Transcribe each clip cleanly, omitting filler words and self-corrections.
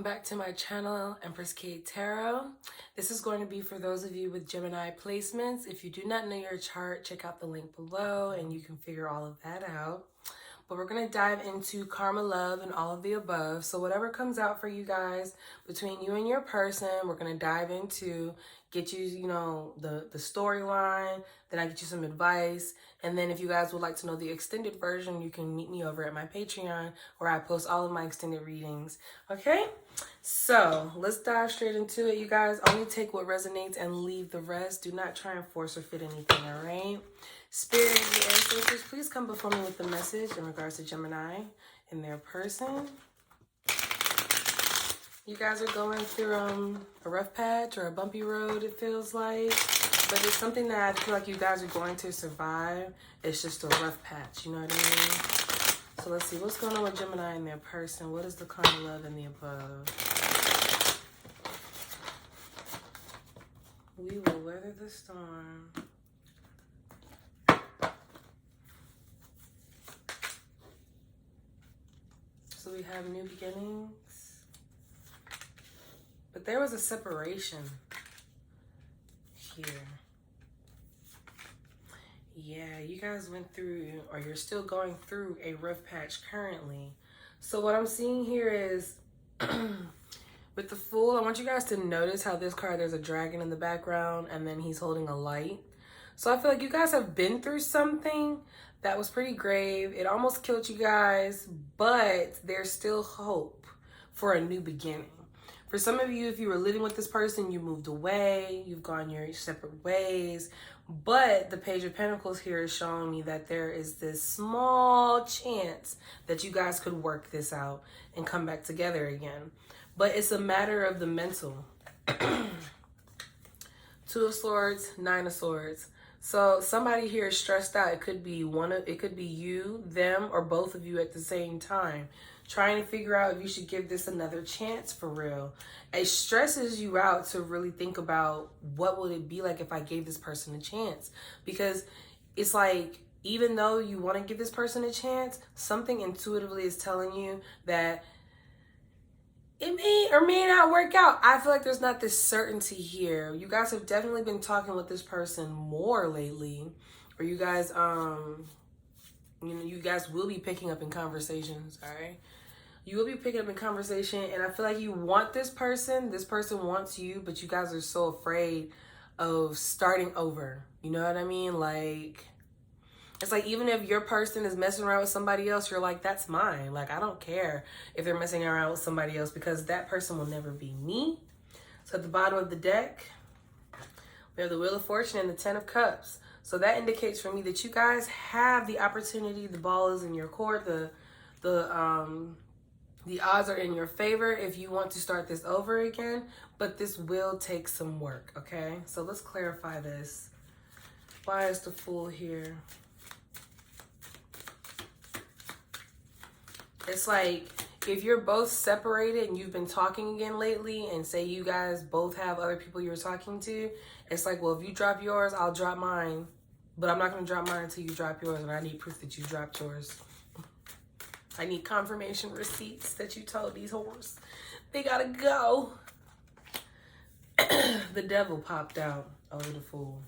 back to my channel, EmpressKateTarot. This is going to be for those of you with Gemini placements. If you do not know your chart, check out the link below and you can figure all of that out. But we're going to dive into karma, love, and all of the above. So whatever comes out for you guys between you and your person, we're going to dive into, get you, the storyline, then I get you some advice. And then if you guys would like to know the extended version, you can meet me over at my Patreon where I post all of my extended readings. Okay? So let's dive straight into it, you guys. Only take what resonates and leave the rest. Do not try and force or fit anything, all right? Spirit and the ancestors, please come before me with the message in regards to Gemini and their person. You guys are going through a rough patch or a bumpy road, it feels like. But it's something that I feel like you guys are going to survive. It's just a rough patch, you know what I mean? So let's see, what's going on with Gemini and their person? What is the karma, love, and the above? We will weather the storm. So we have new beginnings. But there was a separation here. Yeah, you guys went through, or you're still going through a rough patch currently. So what I'm seeing here is, with the Fool, I want you guys to notice how this card, there's a dragon in the background, and then he's holding a light. So I feel like you guys have been through something that was pretty grave. It almost killed you guys, but there's still hope for a new beginning. For some of you, if you were living with this person, you moved away, you've gone your separate ways. But the Page of Pentacles here is showing me that there is this small chance that you guys could work this out and come back together again. But it's a matter of the mental. Two of Swords, Nine of Swords. So somebody here is stressed out. It could be you, them, or both of you at the same time, trying to figure out if you should give this another chance for real. It stresses you out to really think about what would it be like if I gave this person a chance, because it's like, even though you want to give this person a chance, something intuitively is telling you that it may or may not work out. I feel like there's not this certainty here. You guys have definitely been talking with this person more lately, or you guys, you guys will be picking up in conversations, all right? You will be picking up in conversation, and I feel like you want this person wants you, but you guys are so afraid of starting over. You know what I mean? Like, it's like, even if your person is messing around with somebody else, you're like, that's mine. Like, I don't care if they're messing around with somebody else, because that person will never be me. So at the bottom of the deck, we have the Wheel of Fortune and the Ten of Cups. So that indicates for me that you guys have the opportunity. The ball is in your court. The odds are in your favor if you want to start this over again, but this will take some work, okay? So let's clarify this. Why is the Fool here? It's like, if you're both separated and you've been talking again lately, and say you guys both have other people you're talking to, it's like, well, if you drop yours, I'll drop mine. But I'm not going to drop mine until you drop yours, and I need proof that you dropped yours. I need confirmation receipts that you told these whores they gotta go. The Devil popped out. Oh, the Fool.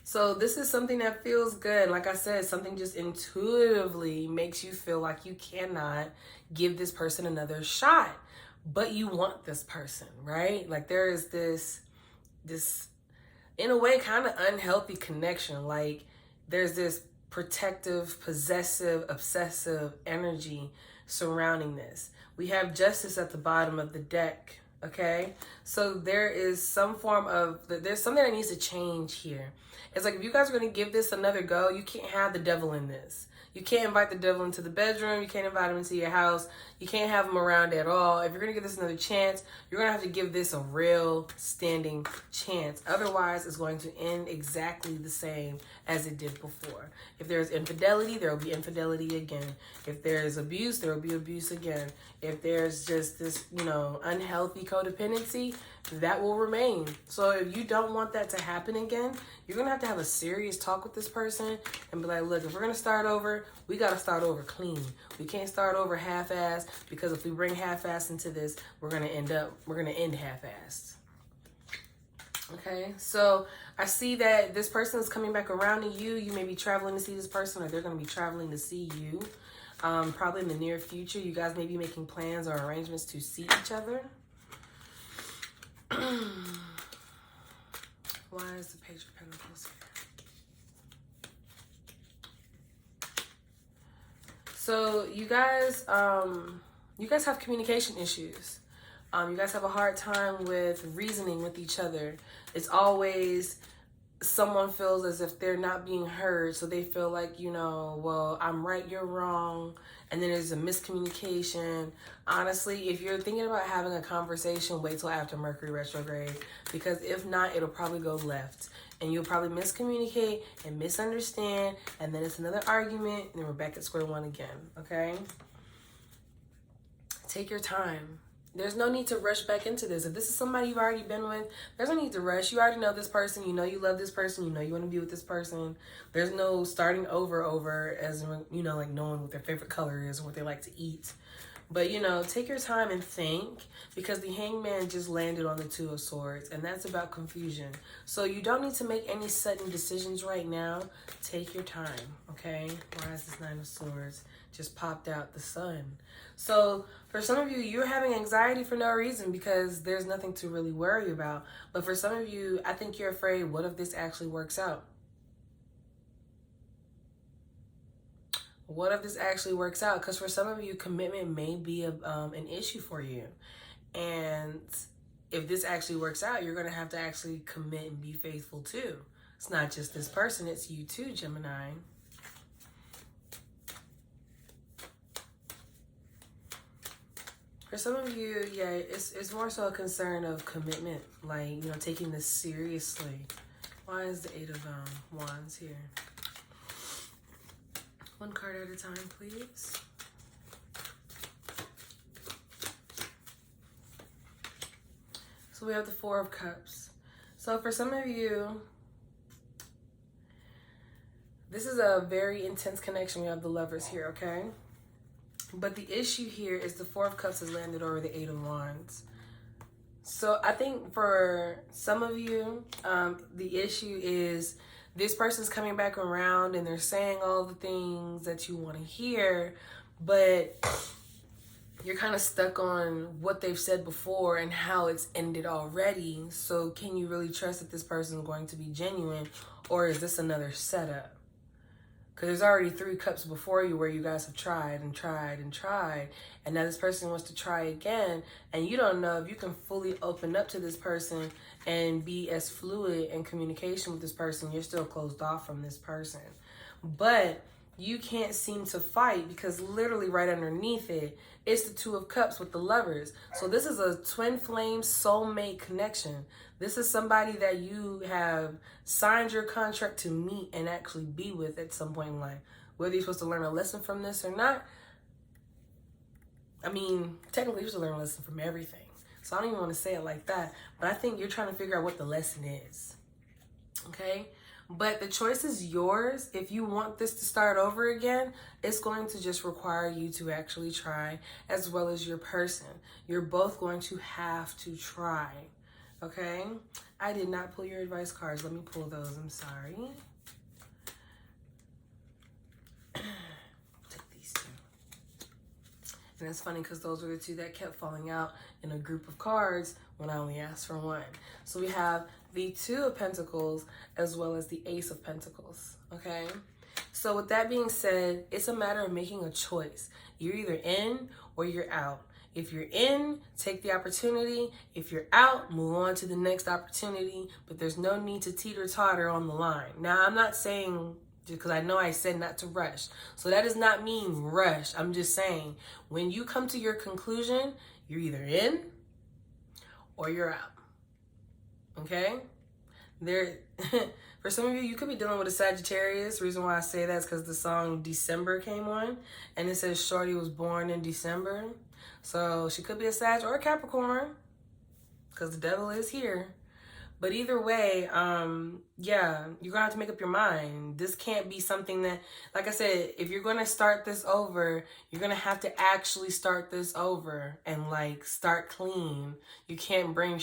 So this is something that feels good. Like I said, something just intuitively makes you feel like you cannot give this person another shot, but you want this person, right? Like, there is this in a way kind of unhealthy connection. Like, there's this protective, possessive, obsessive energy surrounding this. We have Justice at the bottom of the deck, okay? So there is some form of, there's something that needs to change here. It's like, if you guys are going to give this another go, you can't have the devil in this. You can't invite the devil into the bedroom. You can't invite him into your house. You can't have him around at all. If you're going to give this another chance, you're going to have to give this a real standing chance. Otherwise, it's going to end exactly the same as it did before. If there's infidelity, there will be infidelity again. If there's abuse, there will be abuse again. If there's just this, unhealthy codependency, that will remain. So if you don't want that to happen again, you're going to have a serious talk with this person and be like, look, if we're going to start over, we got to start over clean. We can't start over half-assed, because if we bring half-assed into this, we're going to end half-assed. Okay, so I see that this person is coming back around to you. You may be traveling to see this person, or they're going to be traveling to see you. Probably in the near future, you guys may be making plans or arrangements to see each other. Why is the Page of Pentacles here? So you guys have communication issues. You guys have a hard time with reasoning with each other. It's always someone feels as if they're not being heard, so they feel like, you know, well, I'm right, you're wrong, and then there's a miscommunication. Honestly, if you're thinking about having a conversation, wait till after Mercury retrograde, because if not, it'll probably go left, and you'll probably miscommunicate and misunderstand, and then it's another argument, and then we're back at square one again, okay? Take your time. There's no need to rush back into this. If this is somebody you've already been with, there's no need to rush. You already know this person. You know you love this person. You know you want to be with this person. There's no starting over as, you know, like knowing what their favorite color is or what they like to eat. But, you know, take your time and think, because the Hangman just landed on the Two of Swords, and that's about confusion. So you don't need to make any sudden decisions right now. Take your time, okay? Why is this Nine of Swords? Just popped out the Sun. So for some of you, you're having anxiety for no reason, because there's nothing to really worry about. But for some of you, I think you're afraid, what if this actually works out? What if this actually works out? Because for some of you, commitment may be an issue for you. And if this actually works out, you're going to have to actually commit and be faithful too. It's not just this person, it's you too, Gemini. For some of you, yeah, it's more so a concern of commitment, like, you know, taking this seriously. Why is the Eight of Wands here? One card at a time, please. So we have the Four of Cups. So for some of you, this is a very intense connection. We have the Lovers here, okay? But the issue here is the Four of Cups has landed over the Eight of Wands. So I think for some of you, the issue is this person's coming back around and they're saying all the things that you want to hear, but you're kind of stuck on what they've said before and how it's ended already. So can you really trust that this person is going to be genuine, or is this another setup? Because there's already 3 cups before you where you guys have tried and tried and tried, and now this person wants to try again, and you don't know if you can fully open up to this person and be as fluid in communication with this person. You're still closed off from this person. But you can't seem to fight, because literally right underneath it, it's the Two of Cups with the Lovers. So this is a twin flame soulmate connection. This is somebody that you have signed your contract to meet and actually be with at some point in life. Whether you're supposed to learn a lesson from this or not, I mean, technically you're supposed to learn a lesson from everything. So I don't even want to say it like that, but I think you're trying to figure out what the lesson is. Okay? But the choice is yours. If you want this to start over again, it's going to just require you to actually try, as well as your person. You're both going to have to try. Okay? I did not pull your advice cards. Let me pull those. I'm sorry. Take these 2. And it's funny because those were the 2 that kept falling out in a group of cards when I only asked for 1. So we have the 2 of Pentacles as well as the Ace of Pentacles, okay? So with that being said, it's a matter of making a choice. You're either in or you're out. If you're in, take the opportunity. If you're out, move on to the next opportunity, but there's no need to teeter-totter on the line. Now, I'm not saying, because I know I said not to rush. So that does not mean rush. I'm just saying, when you come to your conclusion, you're either in or you're out. Okay? For some of you, you could be dealing with a Sagittarius. The reason why I say that is because the song December came on, and it says Shorty was born in December. So she could be a Sag or a Capricorn. because the devil is here. But either way, yeah, you're gonna have to make up your mind. This can't be something that, like I said, if you're gonna start this over, you're gonna have to actually start this over and like start clean. You can't bring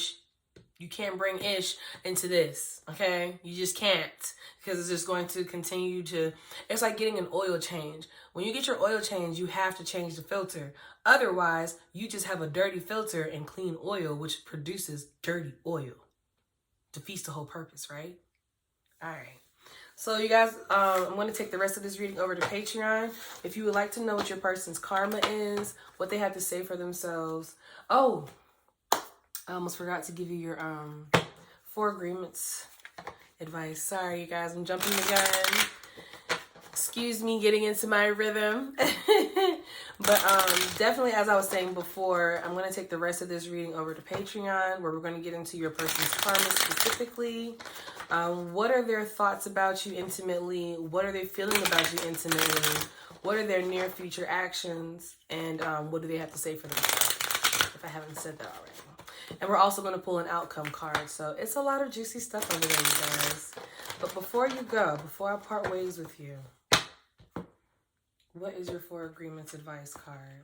ish into this, okay? You just can't, because it's just going to continue to, it's like getting an oil change. When you get your oil change, you have to change the filter. Otherwise, you just have a dirty filter and clean oil, which produces dirty oil. Defeats the whole purpose, right? All right. So you guys, I'm going to take the rest of this reading over to Patreon. If you would like to know what your person's karma is, what they have to say for themselves. Oh, I almost forgot to give you your 4 agreements advice. Sorry, you guys, I'm jumping the gun. Excuse me getting into my rhythm. But definitely, as I was saying before, I'm going to take the rest of this reading over to Patreon, where we're going to get into your person's karma specifically. What are their thoughts about you intimately? What are they feeling about you intimately? What are their near future actions? And what do they have to say for themselves, if I haven't said that already? And we're also going to pull an outcome card. So it's a lot of juicy stuff over there, you guys. But before you go, before I part ways with you, what is your 4 agreements advice card?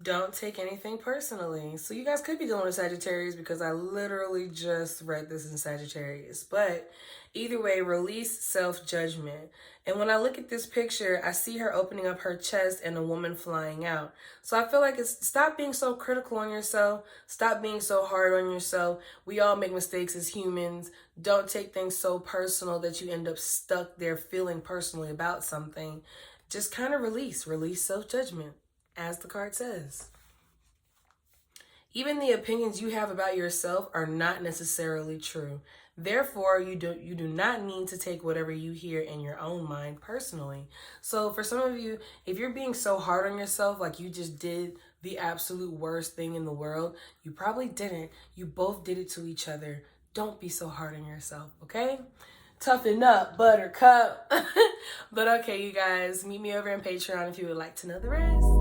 Don't take anything personally. So you guys could be dealing with Sagittarius, because I literally just read this in Sagittarius. But either way, release self-judgment. And when I look at this picture, I see her opening up her chest and a woman flying out. So I feel like it's, stop being so critical on yourself. Stop being so hard on yourself. We all make mistakes as humans. Don't take things so personal that you end up stuck there feeling personally about something. Just kind of release self-judgment, as the card says. Even the opinions you have about yourself are not necessarily true. Therefore, you do not need to take whatever you hear in your own mind personally. So for some of you, if you're being so hard on yourself, like you just did the absolute worst thing in the world, you probably didn't. You both did it to each other. Don't be so hard on yourself, okay? Toughen up, buttercup. But okay, you guys, meet me over in Patreon if you would like to know the rest.